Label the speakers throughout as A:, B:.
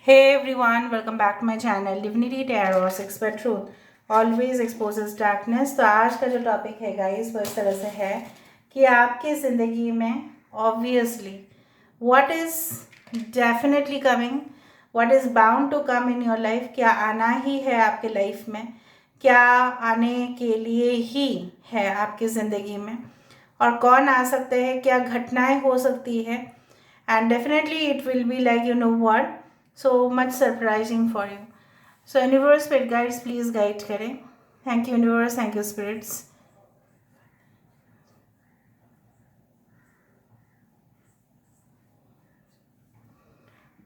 A: Hey everyone, welcome back to my channel Divinity Tarot Expert Truth always exposes darkness। तो आज का जो topic है गाइस वो इस तरह से है कि आपकी ज़िंदगी में obviously what is definitely coming, what is bound to come in your life, क्या आना ही है आपके लाइफ में, क्या आने के लिए ही है आपकी ज़िंदगी में, और कौन आ सकते हैं, क्या घटनाएं हो सकती है। And definitely it will be like you know what so much surprising for you. So universe spirit guides please guide करें। Thank you universe, thank you spirits।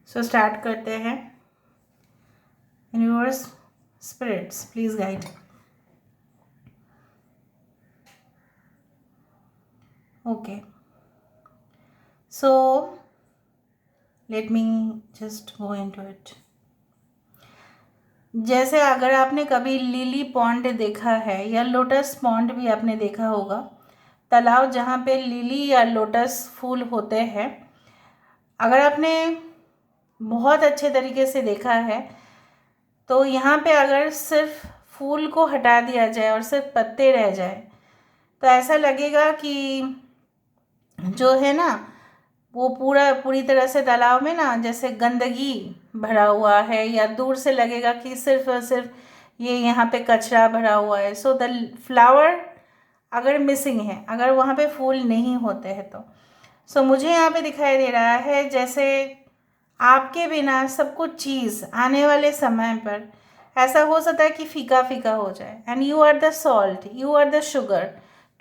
A: So start करते हैं। Universe spirits please guide। Okay, so let me just go into it। जैसे अगर आपने कभी lily pond देखा है या लोटस पॉन्ड भी आपने देखा होगा, तालाब जहाँ पे लिली या लोटस फूल होते हैं, अगर आपने बहुत अच्छे तरीके से देखा है तो यहाँ पे अगर सिर्फ फूल को हटा दिया जाए और सिर्फ पत्ते रह जाए तो ऐसा लगेगा कि जो है ना वो पूरी तरह से तालाब में ना जैसे गंदगी भरा हुआ है, या दूर से लगेगा कि सिर्फ और सिर्फ ये यहाँ पे कचरा भरा हुआ है। सो द फ्लावर अगर मिसिंग है, अगर वहाँ पे फूल नहीं होते हैं तो सो मुझे यहाँ पे दिखाई दे रहा है जैसे आपके बिना सब कुछ चीज़ आने वाले समय पर ऐसा हो सकता है कि फीका फीका हो जाए, and you are the salt, you are the sugar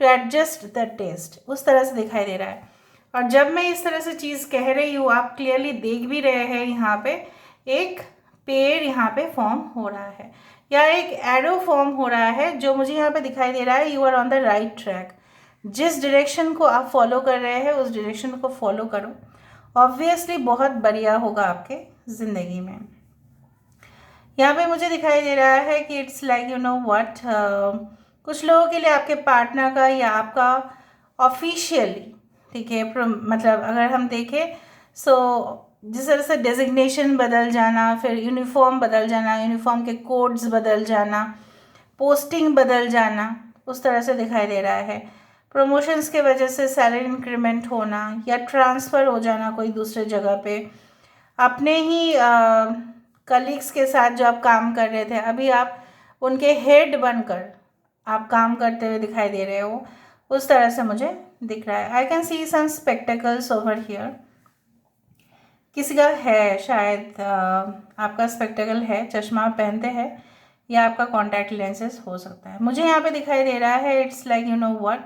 A: to adjust the taste, उस तरह से दिखाई दे रहा है। और जब मैं इस तरह से चीज़ कह रही हूँ, आप क्लियरली देख भी रहे हैं यहाँ पे एक पेड़ यहाँ पे फॉर्म हो रहा है या एक एरो फॉर्म हो रहा है, जो मुझे यहाँ पे दिखाई दे रहा है you are on the right track. जिस डायरेक्शन को आप फॉलो कर रहे हैं उस डायरेक्शन को फॉलो करो, ऑब्वियसली बहुत बढ़िया होगा आपके ज़िंदगी में। यहाँ पे मुझे दिखाई दे रहा है कि it's like you know what, कुछ लोगों के लिए आपके पार्टनर का या आपका ऑफिशियली, ठीक है, मतलब अगर हम देखें सो जिस तरह से डेजिग्नेशन बदल जाना, फिर यूनिफॉर्म बदल जाना, यूनिफॉर्म के कोड्स बदल जाना, पोस्टिंग बदल जाना, उस तरह से दिखाई दे रहा है। प्रमोशंस के वजह से सैलरी इंक्रीमेंट होना या ट्रांसफ़र हो जाना कोई दूसरे जगह पे, अपने ही कलीग्स के साथ जो आप काम कर रहे थे अभी आप उनके हेड बनकर आप काम करते हुए दिखाई दे रहे हो, उस तरह से मुझे दिख रहा है। I can see some spectacles over here. किसी का है शायद, आपका स्पेक्टेकल है, चश्मा पहनते हैं, या आपका कॉन्टैक्ट लेंसेज हो सकता है। मुझे यहाँ पे दिखाई दे रहा है it's like you know what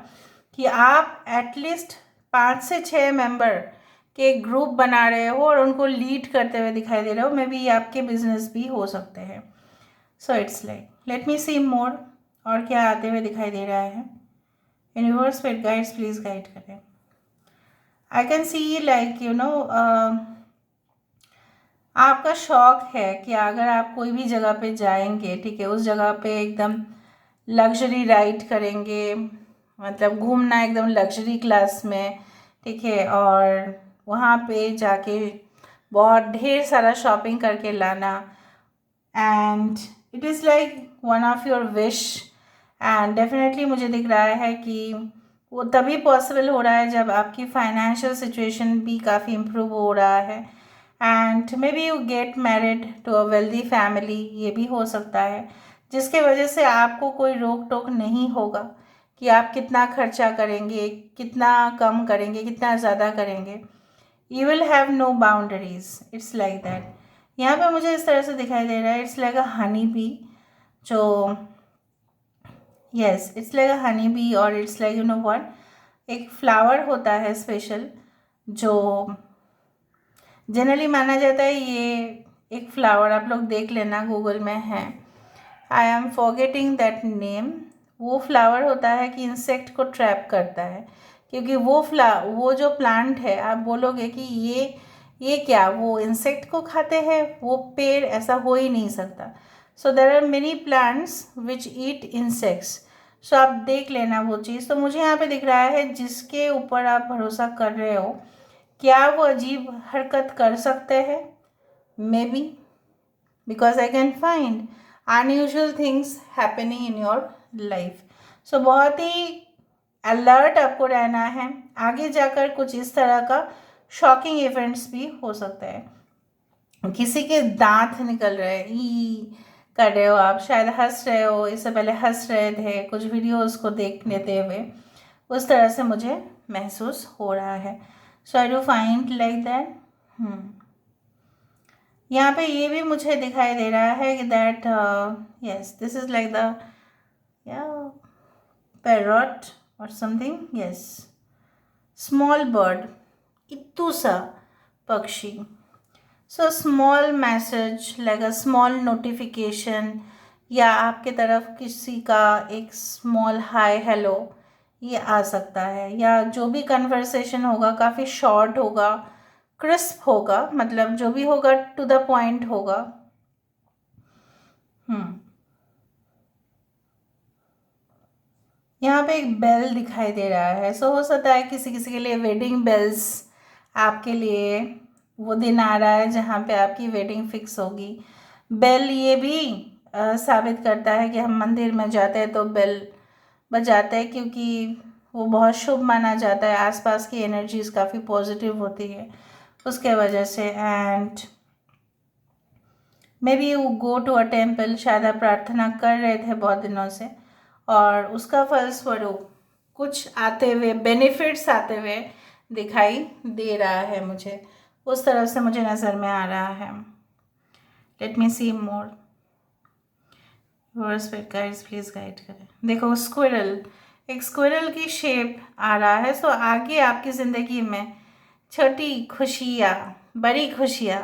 A: कि आप एटलीस्ट 5 से 6 मेंबर के ग्रुप बना रहे हो और उनको लीड करते हुए दिखाई दे रहे हो। मे बी आपके बिजनेस भी हो सकते हैं। So it's like let me see more, और क्या आते हुए दिखाई दे रहा है। Universe spirit guides please guide करें। I can see like you know आपका शौक है कि अगर आप कोई भी जगह पे जाएंगे, ठीक है, उस जगह पे एकदम लग्जरी राइड करेंगे, मतलब घूमना एकदम लग्जरी क्लास में, ठीक है, और वहाँ पे जाके बहुत ढेर सारा शॉपिंग करके लाना, and it is like one of your wish. And definitely मुझे दिख रहा है कि वो तभी पॉसिबल हो रहा है जब आपकी फाइनेंशियल सिचुएशन भी काफ़ी इम्प्रूव हो रहा है, and maybe you get married to a wealthy family, ये भी हो सकता है, जिसके वजह से आपको कोई रोक टोक नहीं होगा कि आप कितना खर्चा करेंगे, कितना कम करेंगे, कितना ज़्यादा करेंगे। You will have no boundaries, it's like that. यहाँ पे मुझे इस तरह से दिखाई दे रहा है it's like a honey bee, जो yes it's like a honey bee, और it's like you know what एक फ्लावर होता है स्पेशल, जो जनरली माना जाता है ये एक फ्लावर, आप लोग देख लेना गूगल में है, I am forgetting that name. वो फ्लावर होता है कि इंसेक्ट को ट्रैप करता है, क्योंकि वो जो प्लांट है, आप बोलोगे कि ये क्या वो इंसेक्ट को खाते हैं, वो पेड़, ऐसा हो ही नहीं सकता। So there are many plants which eat insects. So आप देख लेना वो चीज़। तो मुझे यहाँ पे दिख रहा है जिसके ऊपर आप भरोसा कर रहे हो, क्या वो अजीब हरकत कर सकते हैं, may be, because I can find unusual things happening in your life. So बहुत ही अलर्ट आपको रहना है, आगे जाकर कुछ इस तरह का शॉकिंग इवेंट्स भी हो सकता है। किसी के दांत निकल रहे हैं, ई कर रहे हो आप, शायद हंस रहे हो, इससे पहले हंस रहे थे कुछ वीडियोस को देख लेते हुए, उस तरह से मुझे महसूस हो रहा है। So I do find like that. यहाँ पे ये भी मुझे दिखाई दे रहा है कि that yes this is like the parrot और समथिंग, यस स्मॉल बर्ड, इत्तू सा पक्षी। So small message like a small notification, या आपके तरफ किसी का एक स्मॉल हाय हेलो ये आ सकता है, या जो भी कन्वर्सेशन होगा काफ़ी शॉर्ट होगा, क्रिस्प होगा, मतलब जो भी होगा टू द पॉइंट होगा। यहाँ पे एक बेल दिखाई दे रहा है। सो हो सकता है किसी किसी के लिए वेडिंग बेल्स, आपके लिए वो दिन आ रहा है जहाँ पे आपकी वेडिंग फिक्स होगी। बेल ये भी साबित करता है कि हम मंदिर में जाते हैं तो बेल बजाते हैं, क्योंकि वो बहुत शुभ माना जाता है, आसपास की एनर्जीज काफ़ी पॉजिटिव होती है उसके वजह से। And maybe you go to a temple, शायद आप प्रार्थना कर रहे थे बहुत दिनों से, और उसका फलस्वरूप कुछ आते हुए बेनिफिट्स आते हुए दिखाई दे रहा है मुझे, उस तरफ से मुझे नज़र में आ रहा है। Let me see more, guides please guide करें। देखो स्क्विरल, एक स्क्विरल की शेप आ रहा है। सो आगे आपकी ज़िंदगी में छोटी खुशियाँ, बड़ी खुशियाँ,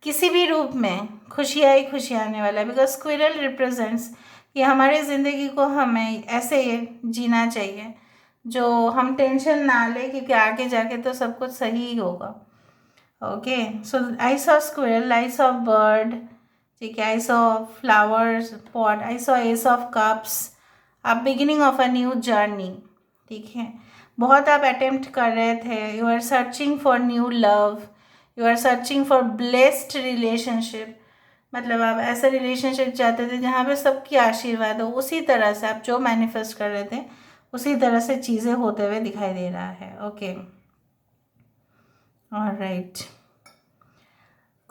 A: किसी भी रूप में खुशियाँ ही खुशियाँ आने वाला है, बिकॉज स्क्विरल रिप्रेजेंट्स कि हमारी ज़िंदगी को हमें ऐसे जीना चाहिए जो हम टेंशन ना लें, क्योंकि आगे जाके तो सब कुछ सही ही होगा। Okay, so I saw squirrel, I saw bird, ठीक है, I saw flowers pot, I saw ace of cups, अब beginning of a new journey, ठीक है। बहुत आप अटेम्प्ट कर रहे थे, you are searching for new love, you are searching for blessed relationship, मतलब आप ऐसा रिलेशनशिप चाहते थे जहाँ पे सबकी आशीर्वाद हो, उसी तरह से आप जो मैनिफेस्ट कर रहे थे उसी तरह से चीज़ें होते हुए दिखाई दे रहा है। ओके, ऑलराइट,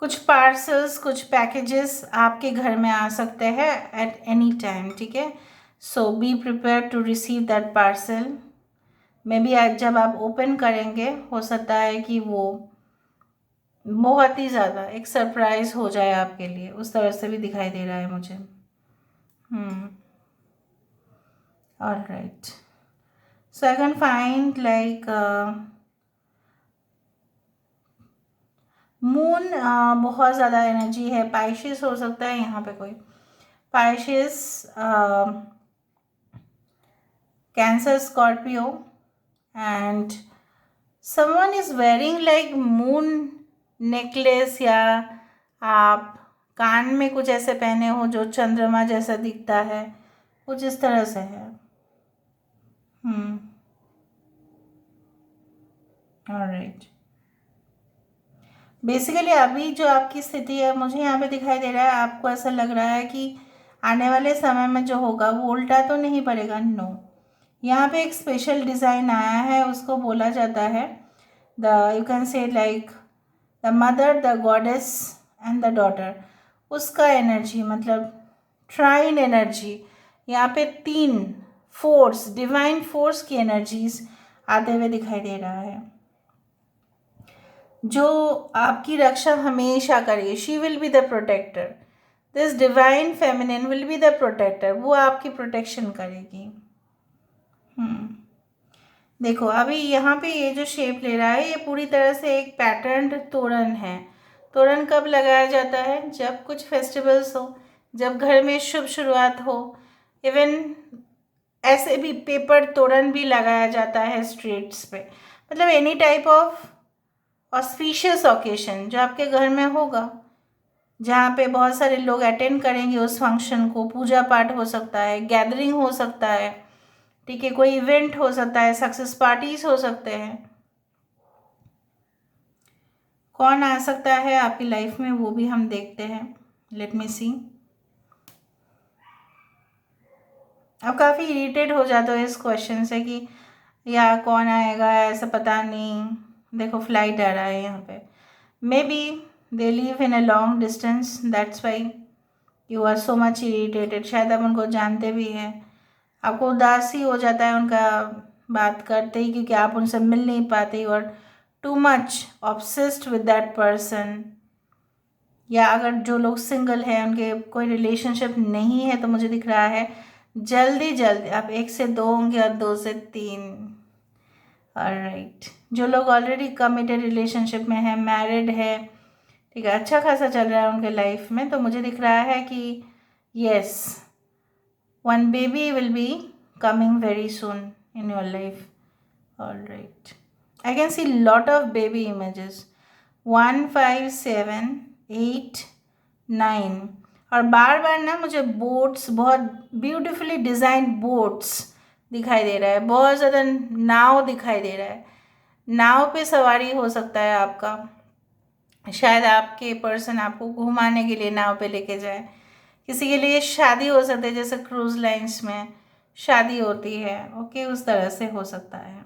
A: कुछ पार्सल्स, कुछ पैकेजेस आपके घर में आ सकते हैं एट एनी टाइम, ठीक है। So be prepare to receive that parcel. Maybe आज जब आप ओपन करेंगे हो सकता है कि वो बहुत ही ज़्यादा एक सरप्राइज हो जाए आपके लिए, उस तरह से भी दिखाई दे रहा है मुझे। Alright, so I can find like moon, बहुत ज़्यादा एनर्जी है, पाइशिस हो सकता है यहाँ पे कोई, Pisces, Cancer, Scorpio, and someone is wearing like moon necklace, या आप कान में कुछ ऐसे पहने हो जो चंद्रमा जैसा दिखता है, कुछ इस तरह से है। ऑलराइट, बेसिकली अभी जो आपकी स्थिति है मुझे यहाँ पे दिखाई दे रहा है, आपको ऐसा लग रहा है कि आने वाले समय में जो होगा वो उल्टा तो नहीं पड़ेगा, नो। यहाँ पे एक स्पेशल डिज़ाइन आया है, उसको बोला जाता है the, you can say like the mother, the goddess and the daughter, उसका एनर्जी, मतलब ट्राइन एनर्जी, यहाँ पे 3 फोर्स, डिवाइन फोर्स की एनर्जीज आते हुए दिखाई दे रहा है, जो आपकी रक्षा हमेशा करेगी। She will be the protector, this divine feminine will be the protector, वो आपकी प्रोटेक्शन करेगी। देखो अभी यहाँ पे ये जो शेप ले रहा है ये पूरी तरह से एक पैटर्न तोरण है। तोरण कब लगाया जाता है? जब कुछ फेस्टिवल्स हो, जब घर में शुभ शुरुआत हो। इवन ऐसे भी पेपर तोरण भी लगाया जाता है स्ट्रीट्स पे, मतलब any type of auspicious occasion जो आपके घर में होगा, जहाँ पे बहुत सारे लोग अटेंड करेंगे उस फंक्शन को, पूजा पाठ हो सकता है, गैदरिंग हो सकता है, ठीक है, कोई इवेंट हो सकता है, सक्सेस पार्टीज हो सकते हैं। कौन आ सकता है आपकी लाइफ में वो भी हम देखते हैं। लेट मी सी। अब काफ़ी इरिटेट हो जाते हो इस क्वेश्चन से कि या कौन आएगा, ऐसा पता नहीं। देखो फ्लाइट आ रहा है यहाँ पे। Maybe they live in a long distance, that's why you are so much irritated. शायद आप उनको जानते भी हैं, आपको उदासी हो जाता है उनका बात करते ही, क्योंकि आप उनसे मिल नहीं पाते। You are too much obsessed with that person. या अगर जो लोग सिंगल हैं, उनके कोई रिलेशनशिप नहीं है, तो मुझे दिख रहा है जल्दी जल्दी आप 1 से 2 होंगे और 2 से 3। ऑलराइट, जो लोग ऑलरेडी कमिटेड रिलेशनशिप में है, मैरिड है, ठीक है, अच्छा खासा चल रहा है उनके लाइफ में, तो मुझे दिख रहा है कि yes, one baby will be coming very soon in your life. Alright, I can see lot of baby images, 1 5 7 8 9। और बार बार ना मुझे बोट्स, बहुत ब्यूटीफुली डिज़ाइन बोट्स दिखाई दे रहा है, बहुत ज़्यादा नाव दिखाई दे रहा है। नाव पे सवारी हो सकता है आपका, शायद आपके पर्सन आपको घुमाने के लिए नाव पे लेके जाए। किसी के लिए शादी हो सकती है, जैसे क्रूज लाइंस में शादी होती है, ओके, उस तरह से हो सकता है।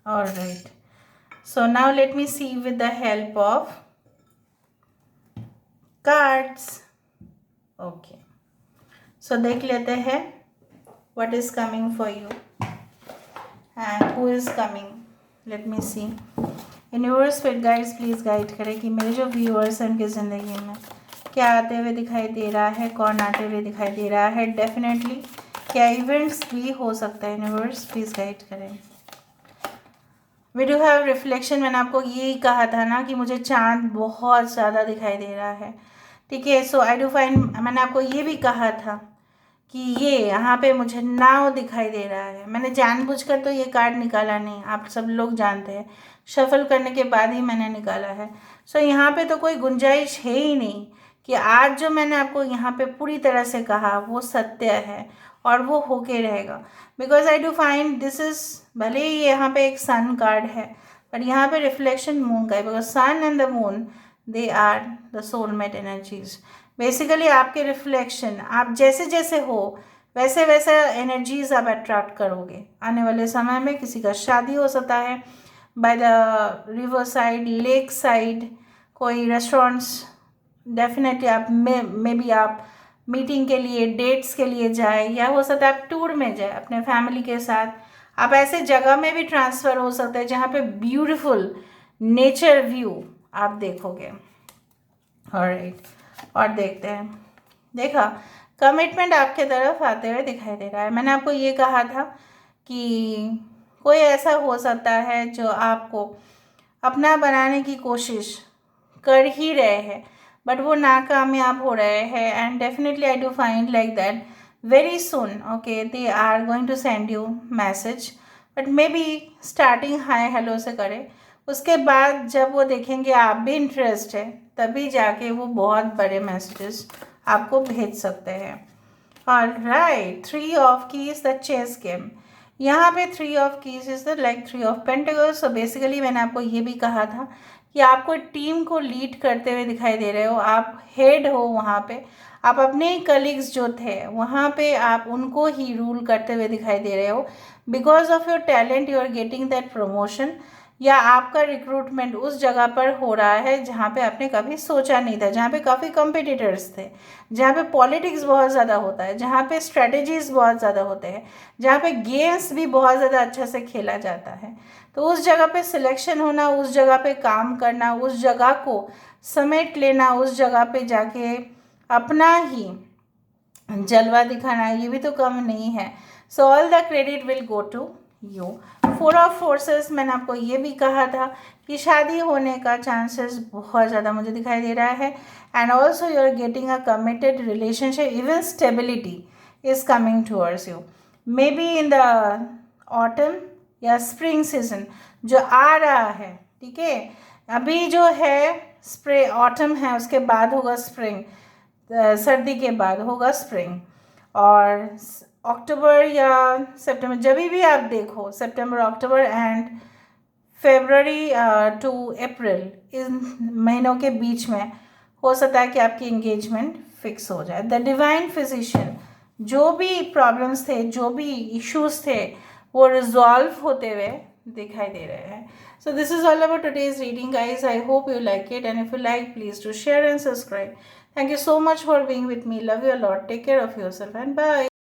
A: Alright, so now let me see with the help of cards. Okay, so देख लेते हैं what is coming for you and who is coming. Let me see. Universe fit guides please guide करें कि मेरे जो व्यूअर्स हैं उनकी ज़िंदगी में क्या आते हुए दिखाई दे रहा है, कौन आते हुए दिखाई दे रहा है। डेफिनेटली क्या इवेंट्स भी हो सकता है, यूनिवर्स प्लीज़ गाइड करें। We do have reflection. मैंने आपको यही कहा था ना कि मुझे चांद बहुत ज़्यादा दिखाई दे रहा है, ठीक है। सो आई डू फाइंड, मैंने आपको ये भी कहा था कि ये यहाँ पे मुझे नाव दिखाई दे रहा है। मैंने जानबूझकर तो ये कार्ड निकाला नहीं, आप सब लोग जानते हैं, शफल करने के बाद ही मैंने निकाला है। सो यहाँ पे तो कोई गुंजाइश है ही नहीं कि आज जो मैंने आपको यहाँ पे पूरी तरह से कहा वो सत्य है और वो होके रहेगा। Because I do find this is, भले ही यहाँ पे एक सन कार्ड है, बट यहाँ पे रिफ्लेक्शन मून का है। Because sun and the moon, they are the soulmate energies. Basically आपके रिफ्लेक्शन, आप जैसे जैसे हो वैसे वैसे एनर्जीज आप अट्रैक्ट करोगे। आने वाले समय में किसी का शादी हो सकता है by the river side, lake side, कोई रेस्टोरेंट्स, डेफिनेटली आप मे बी आप मीटिंग के लिए, डेट्स के लिए जाए, या हो सकता है आप टूर में जाए अपने फैमिली के साथ। आप ऐसे जगह में भी ट्रांसफ़र हो सकते हैं जहाँ पे ब्यूटीफुल नेचर व्यू आप देखोगे। ऑलराइट, और देखते हैं, देखा कमिटमेंट आपके तरफ आते हुए दिखाई दे रहा है। मैंने आपको ये कहा था कि कोई ऐसा हो सकता है जो आपको अपना बनाने की कोशिश कर ही रहे हैं, बट वो नाकामयाब हो रहे हैं। And definitely I do find like that very soon, okay, they are going to send you message, but maybe starting hi hello से करें, उसके बाद जब वो देखेंगे आप भी इंटरेस्ट है, तभी जाके वो बहुत बड़े मैसेजेस आपको भेज सकते हैं। Alright, 3 of keys, the chess game. यहाँ पे 3 of keys is the like 3 of pentacles. So basically मैंने आपको ये भी कहा था कि आपको टीम को लीड करते हुए दिखाई दे रहे हो, आप हेड हो वहाँ पे, आप अपने ही कलीग्स जो थे वहाँ पे आप उनको ही रूल करते हुए दिखाई दे रहे हो। Because of your talent you are getting that promotion, या आपका रिक्रूटमेंट उस जगह पर हो रहा है जहाँ पे आपने कभी सोचा नहीं था, जहाँ पे काफ़ी कॉम्पिटिटर्स थे, जहाँ पे पॉलिटिक्स बहुत ज़्यादा होता है, जहाँ पे स्ट्रेटजीज बहुत ज़्यादा होते हैं, जहाँ पे गेम्स भी बहुत ज़्यादा अच्छा से खेला जाता है। तो उस जगह पे सिलेक्शन होना, उस जगह पे काम करना, उस जगह को समेट लेना, उस जगह पे जाके अपना ही जलवा दिखाना, ये भी तो कम नहीं है। So all the credit will go to you. 4 of forces, मैंने आपको ये भी कहा था कि शादी होने का चांसेस बहुत ज़्यादा मुझे दिखाई दे रहा है। And also you are getting a committed relationship, even stability is coming towards you. Maybe in the autumn या स्प्रिंग सीजन जो आ रहा है, ठीक है, अभी जो है स्प्रे ऑटम है, उसके बाद होगा स्प्रिंग, सर्दी के बाद होगा स्प्रिंग। और अक्टूबर या सितंबर, जब भी आप देखो, सितंबर, अक्टूबर एंड फरवरी टू अप्रैल, इन महीनों के बीच में हो सकता है कि आपकी इंगेजमेंट फिक्स हो जाए। द डिवाइन फिजिशियन, जो भी प्रॉब्लम्स थे, जो भी इश्यूज थे, वो रिजॉल्व होते हुए दिखाई दे रहे हैं। So this is all about today's reading guys. I hope you like it, and if you like, please do share and subscribe. Thank you so much for being with me. Love you a lot. Take care of yourself and bye.